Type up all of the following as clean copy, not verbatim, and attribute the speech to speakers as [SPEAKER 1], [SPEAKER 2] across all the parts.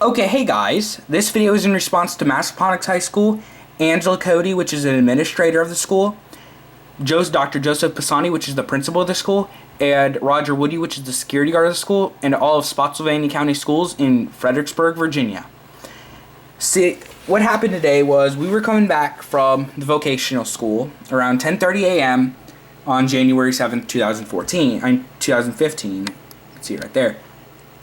[SPEAKER 1] Okay, hey guys, this video is in response to Massaponax High School, Angela Cody, which is an administrator of the school, Dr. Joseph Pisani, which is the principal of the school, and Roger Woody, which is the security guard of the school, and all of Spotsylvania County Schools in Fredericksburg, Virginia. See, what happened today was we were coming back from the vocational school around 10:30 a.m. on January 7th, 2015. You can see it right there.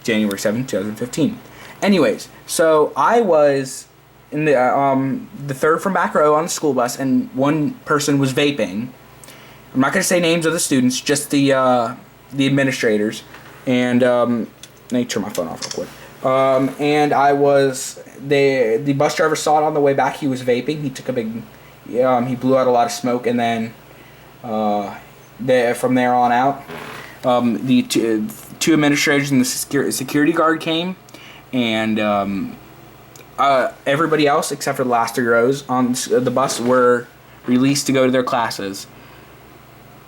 [SPEAKER 1] January 7th, 2015. Anyways, so I was in the third from back row on the school bus, and one person was vaping. I'm not going to say names of the students, just the administrators. And let me turn my phone off real quick. And the bus driver saw it on the way back. He was vaping. He took a big, he blew out a lot of smoke, and then from there on out, the two administrators and the security guard came. And everybody else, except for the last 3 rows on the bus, were released to go to their classes.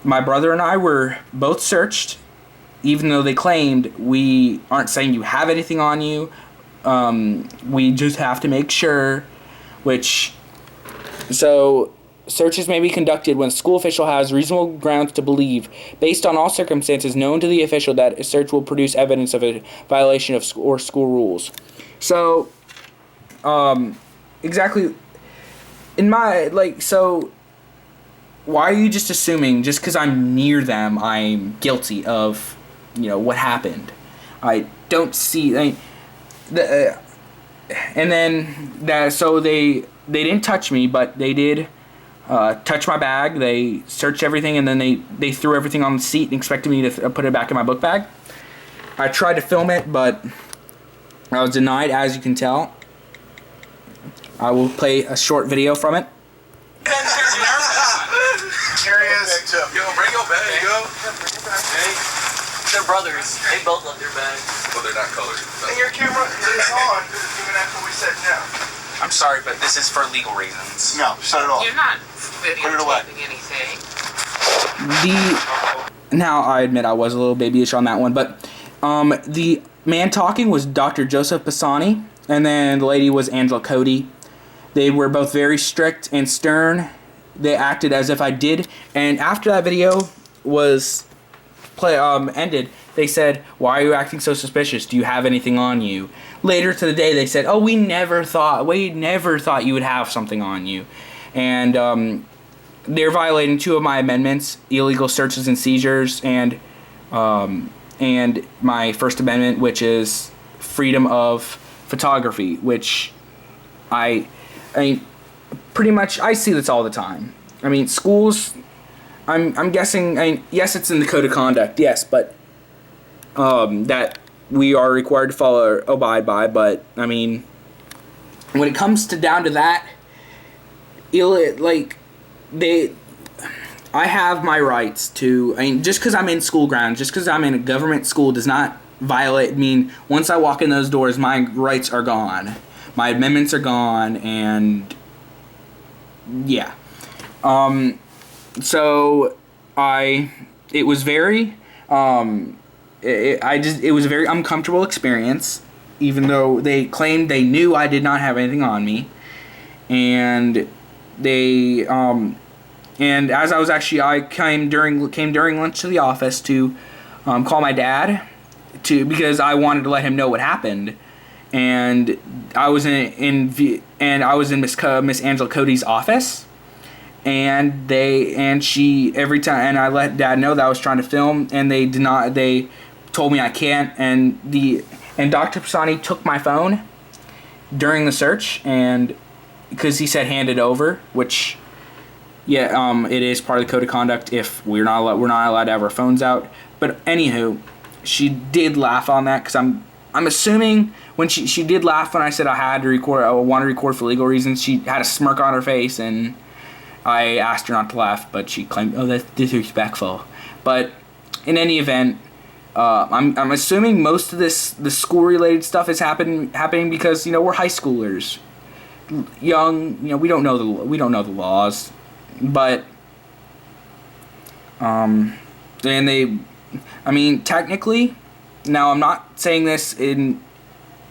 [SPEAKER 1] My brother and I were both searched, even though they claimed we aren't saying you have anything on you. We just have to make sure, so searches may be conducted when a school official has reasonable grounds to believe, based on all circumstances known to the official, that a search will produce evidence of a violation of school rules. So, exactly, so why are you just assuming, just because I'm near them, I'm guilty of, what happened? I don't see, and then, so they didn't touch me, but they did touch my bag. They searched everything, and then they threw everything on the seat and expected me to put it back in my book bag. I tried to film it, but I was denied, as you can tell. I will play a short video from it.
[SPEAKER 2] Here he is. Yo, bring your bag, yo. Hey.
[SPEAKER 3] They're brothers. They both love their bags.
[SPEAKER 2] Well, they're not colored.
[SPEAKER 4] And your camera is on even after we said no.
[SPEAKER 5] I'm sorry, but this is for legal reasons.
[SPEAKER 4] No, shut it off.
[SPEAKER 3] You're not
[SPEAKER 4] videotaping
[SPEAKER 3] anything.
[SPEAKER 1] Now, I admit I was a little babyish on that one, but the man talking was Dr. Joseph Pisani, and then the lady was Angela Cody. They were both very strict and stern. They acted as if I did, and after that video was ended, they said, "Why are you acting so suspicious? Do you have anything on you?" Later to the day, they said, "Oh, we never thought you would have something on you," and they're violating 2 of my amendments: illegal searches and seizures, and my First Amendment, which is freedom of photography, which I mean, pretty much I see this all the time. I mean, schools. I'm guessing. Yes, it's in the code of conduct. Yes, but that we are required to abide by. But I mean, when it comes down to that, I have my rights to. I mean, just because I'm in school grounds, just because I'm in a government school, does not mean once I walk in those doors, my rights are gone, my amendments are gone, and yeah. So it was very it was a very uncomfortable experience, even though they claimed they knew I did not have anything on me, and they and as I came during lunch to the office to call my dad because I wanted to let him know what happened, and I was in Miss Angela Cody's office. And every time, and I let Dad know that I was trying to film, and they told me I can't, and Dr. Pisani took my phone during the search, and because he said hand it over, which, yeah, it is part of the code of conduct if we're not allowed to have our phones out. But anywho, she did laugh on that, because I'm assuming when she did laugh when I said I want to record for legal reasons. She had a smirk on her face, and I asked her not to laugh, but she claimed, "Oh, that's disrespectful." But in any event, I'm assuming most of the school-related stuff is happening because we're high schoolers, young. We don't know the laws, but and they, I mean, technically, now I'm not saying this in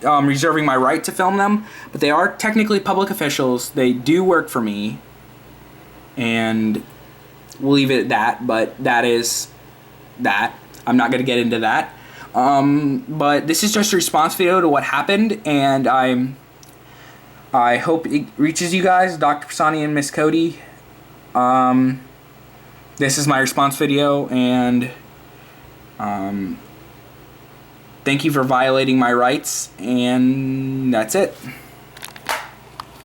[SPEAKER 1] reserving my right to film them, but they are technically public officials. They do work for me, and we'll leave it at that. But that is that. I'm not going to get into that. But this is just a response video to what happened, and I hope it reaches you guys, Dr. Pisani and Miss Cody. This is my response video, and thank you for violating my rights, and that's it.